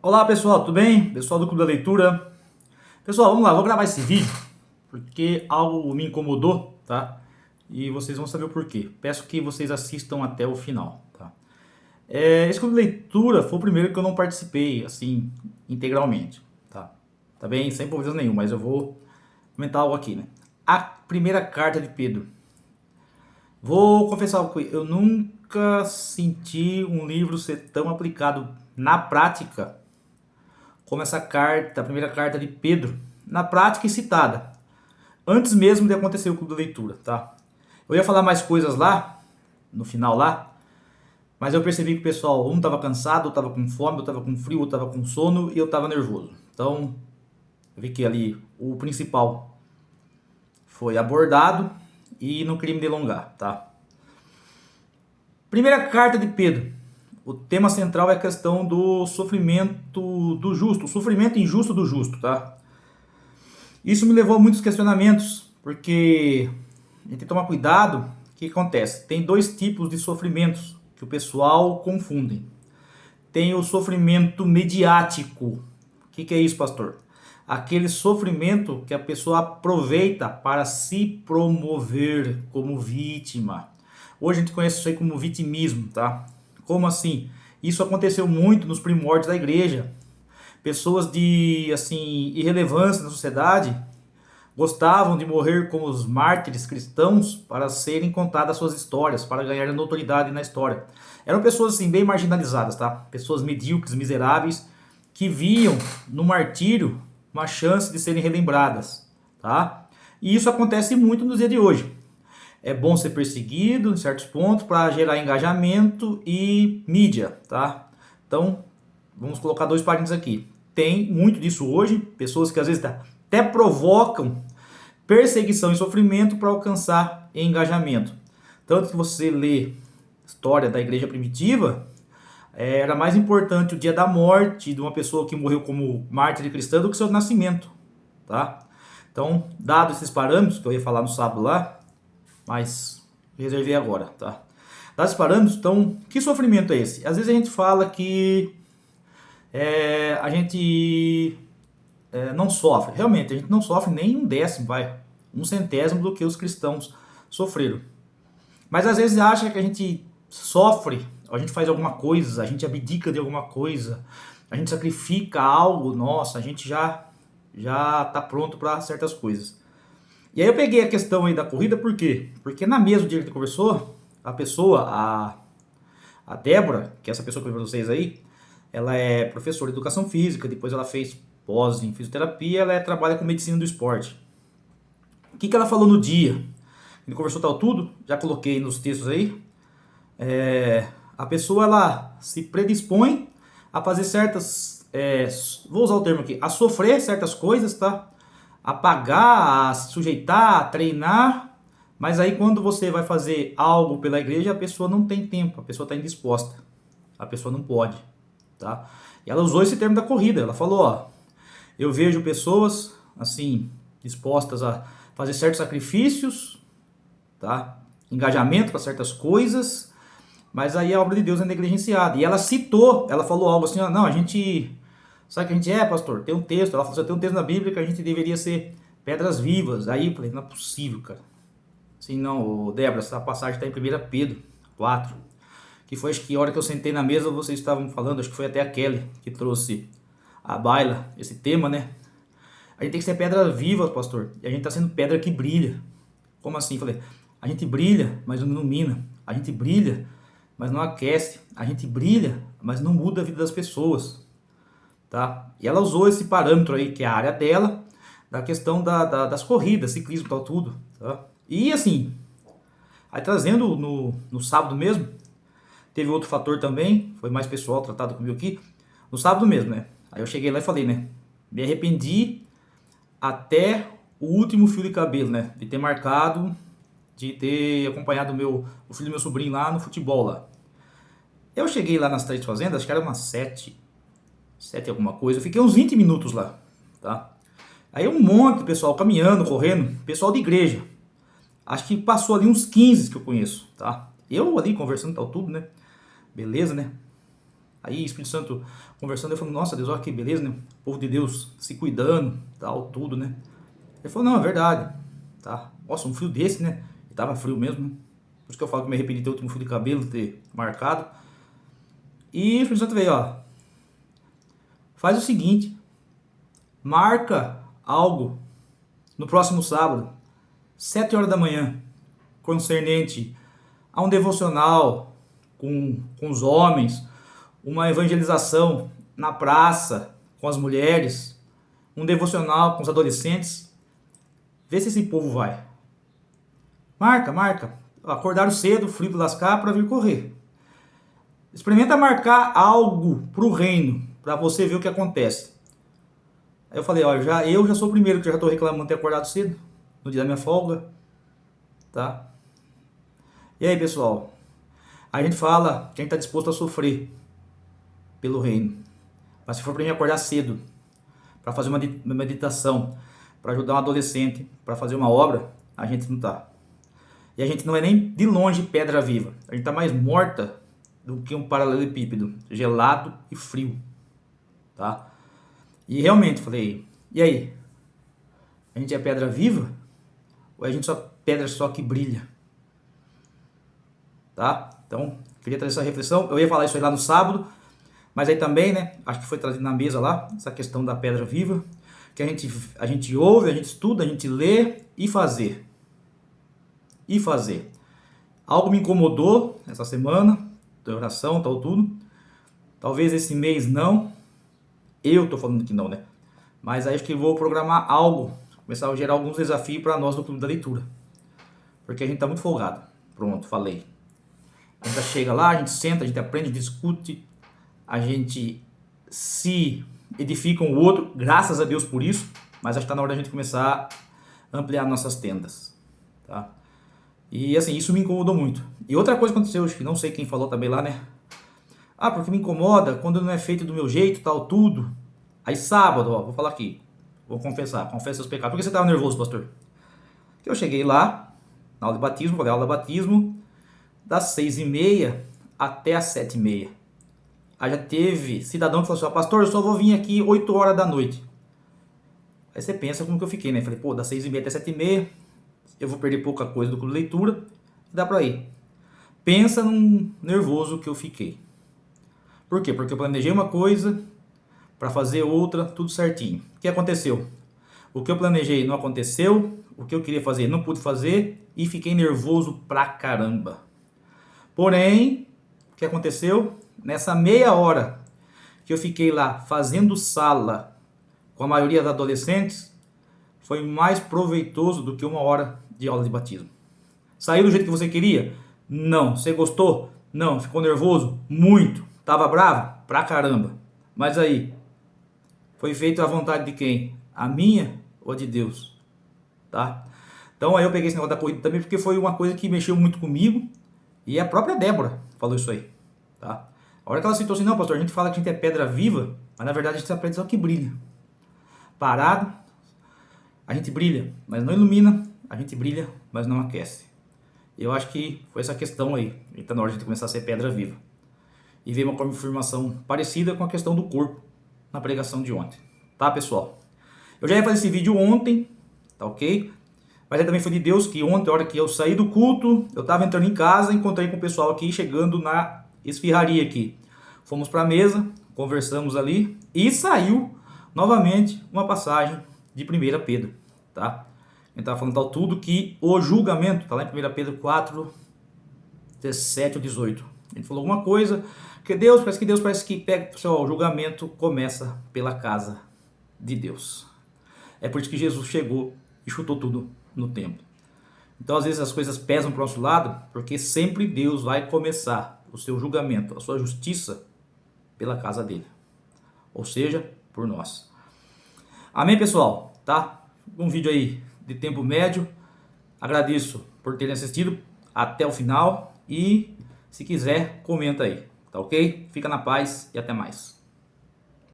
Olá pessoal, tudo bem? Pessoal do Clube da Leitura. Pessoal, vamos lá, vou gravar esse vídeo porque algo me incomodou, tá? E vocês vão saber o porquê. Peço que vocês assistam até o final, tá? Esse Clube da Leitura foi o primeiro que eu não participei, assim, integralmente, tá? Tá bem? Sem problema nenhum, mas eu vou comentar algo aqui, né? A primeira carta de Pedro. Vou confessar algo, eu nunca senti um livro ser tão aplicado na prática como essa carta, a primeira carta de Pedro, na prática e citada, antes mesmo de acontecer o clube da leitura, tá? Eu ia falar mais coisas lá, no final lá, mas eu percebi que o pessoal, um estava cansado, eu estava com fome, eu estava com frio, eu estava com sono e eu estava nervoso. Então, eu vi que ali o principal foi abordado e não queria me delongar, tá? Primeira carta de Pedro. O tema central é a questão do sofrimento do justo, o sofrimento injusto do justo, tá? Isso me levou a muitos questionamentos, porque a gente tem que tomar cuidado. O que acontece? Tem dois tipos de sofrimentos que o pessoal confunde. Tem o sofrimento mediático. O que é isso, pastor? Aquele sofrimento que a pessoa aproveita para se promover como vítima. Hoje a gente conhece isso aí como vitimismo, tá? Como assim? Isso aconteceu muito nos primórdios da igreja. Pessoas de assim irrelevância na sociedade gostavam de morrer como os mártires cristãos para serem contadas suas histórias, para ganhar notoriedade na história. Eram pessoas assim bem marginalizadas, tá? Pessoas medíocres, miseráveis, que viam no martírio uma chance de serem relembradas, tá? E isso acontece muito nos dias de hoje. É bom ser perseguido em certos pontos para gerar engajamento e mídia, tá? Então, vamos colocar dois parênteses aqui. Tem muito disso hoje, pessoas que às vezes até provocam perseguição e sofrimento para alcançar engajamento. Tanto que você lê história da igreja primitiva, era mais importante o dia da morte de uma pessoa que morreu como mártir cristã do que seu nascimento, tá? Então, dados esses parâmetros que eu ia falar no sábado lá, mas reservei agora, tá? Dados esses parâmetros, então, que sofrimento é esse? Às vezes a gente fala que a gente não sofre. Realmente, a gente não sofre nem um décimo, vai, um centésimo do que os cristãos sofreram. Mas às vezes acha que a gente sofre, a gente faz alguma coisa, a gente abdica de alguma coisa, a gente sacrifica algo, nossa, a gente já tá pronto para certas coisas. E aí eu peguei a questão aí da corrida, por quê? Porque na mesa do dia que a gente conversou, a pessoa, a Débora, que é essa pessoa que eu falei pra vocês aí, ela é professora de educação física, depois ela fez pós em fisioterapia, ela trabalha com medicina do esporte. O que ela falou no dia? A gente conversou tal tudo, já coloquei nos textos aí. A pessoa ela se predispõe a fazer certas, vou usar o termo aqui, a sofrer certas coisas, tá? A pagar, a se sujeitar, a treinar, mas aí quando você vai fazer algo pela igreja, a pessoa não tem tempo, a pessoa está indisposta, a pessoa não pode, tá? E ela usou esse termo da corrida, ela falou, ó, eu vejo pessoas assim dispostas a fazer certos sacrifícios, tá? Engajamento para certas coisas, mas aí a obra de Deus é negligenciada. E ela citou, ela falou algo assim, ó, não, a gente, sabe o que a gente é, pastor? Tem um texto, ela falou assim, tem um texto na Bíblia que a gente deveria ser pedras vivas. Aí eu falei, não é possível, cara. Assim, não, Débora, essa passagem está em 1 Pedro 4, que foi, acho que a hora que eu sentei na mesa, vocês estavam falando, acho que foi até a Kelly que trouxe à baila esse tema, né? A gente tem que ser pedra viva, pastor, e a gente está sendo pedra que brilha. Como assim? Falei, a gente brilha, mas não ilumina. A gente brilha, mas não aquece. A gente brilha, mas não muda a vida das pessoas, tá? E ela usou esse parâmetro aí, que é a área dela, da questão das corridas, ciclismo e tal, tudo, tá? E assim, aí trazendo no sábado mesmo, teve outro fator também, foi mais pessoal tratado comigo aqui, no sábado mesmo, né? Aí eu cheguei lá e falei, né? Me arrependi até o último fio de cabelo, né? De ter marcado, de ter acompanhado o filho do meu sobrinho lá no futebol lá. Eu cheguei lá nas três fazendas, acho que era umas 7 alguma coisa. Eu fiquei uns 20 minutos lá, tá? Aí um monte de pessoal caminhando, correndo, pessoal de igreja. Acho que passou ali uns 15 que eu conheço, tá? Eu ali conversando tal tudo, né? Beleza, né? Aí o Espírito Santo conversando, eu falei, nossa Deus, olha que beleza, né? O povo de Deus se cuidando, tal, tudo, né? Ele falou, não, é verdade, tá? Nossa, um frio desse, né? E tava frio mesmo, né? Por isso que eu falo que me arrependi de ter o último fio de cabelo, ter marcado. E o Espírito Santo veio, ó, faz o seguinte, marca algo no próximo sábado, 7 horas da manhã, concernente a um devocional com os homens, uma evangelização na praça com as mulheres, um devocional com os adolescentes. Vê se esse povo vai. Marca, marca. Acordaram cedo, frio de lascar para vir correr. Experimenta marcar algo pro reino, para você ver o que acontece. Aí eu falei, ó, eu já sou o primeiro que já estou reclamando de ter acordado cedo, no dia da minha folga, tá? E aí, pessoal? A gente fala que a gente está disposto a sofrer pelo reino. Mas se for para mim acordar cedo, para fazer uma meditação, para ajudar um adolescente, para fazer uma obra, a gente não tá. E a gente não é nem de longe pedra viva. A gente tá mais morta do que um paralelepípedo, gelado e frio, tá? E realmente falei, e aí? A gente é pedra viva? Ou a gente só pedra só que brilha? Tá? Então, queria trazer essa reflexão. Eu ia falar isso aí lá no sábado, mas aí também, né, acho que foi trazido na mesa lá, essa questão da pedra viva, que a gente ouve, a gente estuda, a gente lê e fazer. E fazer. Algo me incomodou essa semana, da oração, tal, tudo. Talvez esse mês não. Eu tô falando que não, né? Mas aí acho que vou programar algo, começar a gerar alguns desafios para nós do Clube da Leitura. Porque a gente tá muito folgado. Pronto, falei. A gente chega lá, a gente senta, a gente aprende, discute, a gente se edifica um outro, graças a Deus por isso, mas acho que está na hora da gente começar a ampliar nossas tendas, tá? E assim, isso me incomodou muito. E outra coisa que aconteceu, acho que não sei quem falou também lá, né? Ah, porque me incomoda quando não é feito do meu jeito, tal, tudo. Aí sábado, ó, vou falar aqui, vou confessar, confessa os pecados. Por que você estava nervoso, pastor? Porque eu cheguei lá, na aula de batismo, falei aula de batismo, das 6h30 até as 7h30. Aí já teve cidadão que falou assim, pastor, eu só vou vir aqui 8 horas da noite. Aí você pensa como que eu fiquei, né? Falei, pô, das 6h30 até 7h30, eu vou perder pouca coisa do clube de leitura, dá pra ir. Pensa num nervoso que eu fiquei. Por quê? Porque eu planejei uma coisa para fazer outra, tudo certinho. O que aconteceu? O que eu planejei não aconteceu, o que eu queria fazer não pude fazer e fiquei nervoso pra caramba. Porém, o que aconteceu? Nessa meia hora que eu fiquei lá fazendo sala com a maioria dos adolescentes, foi mais proveitoso do que 1 hora de aula de batismo. Saiu do jeito que você queria? Não. Você gostou? Não. Ficou nervoso? Muito. Tava bravo? Pra caramba. Mas aí, foi feito à vontade de quem? A minha ou a de Deus? Tá? Então aí eu peguei esse negócio da corrida também porque foi uma coisa que mexeu muito comigo. E a própria Débora falou isso aí, tá? A hora que ela citou assim, não, pastor, a gente fala que a gente é pedra viva, mas na verdade a gente aprende só que brilha. Parado, a gente brilha, mas não ilumina, a gente brilha, mas não aquece. Eu acho que foi essa questão aí, e tá na hora de a gente começar a ser pedra viva. E ver uma confirmação parecida com a questão do corpo na pregação de ontem, tá, pessoal? Eu já ia fazer esse vídeo ontem, tá ok? Mas aí também foi de Deus que ontem, a hora que eu saí do culto, eu estava entrando em casa, encontrei com o pessoal aqui, chegando na esfirraria aqui. Fomos para a mesa, conversamos ali e saiu novamente uma passagem de 1 Pedro, tá? A gente estava falando tal tudo que o julgamento, tá lá em 1 Pedro 4, 17 ou 18. A gente falou alguma coisa, que Deus parece que pega, pessoal, o julgamento começa pela casa de Deus. É por isso que Jesus chegou e chutou tudo no templo. Então às vezes as coisas pesam para o nosso lado, porque sempre Deus vai começar o seu julgamento, a sua justiça pela casa dele. Ou seja, por nós. Amém, pessoal? Tá? Um vídeo aí de tempo médio. Agradeço por terem assistido até o final e se quiser, comenta aí, tá ok? Fica na paz e até mais.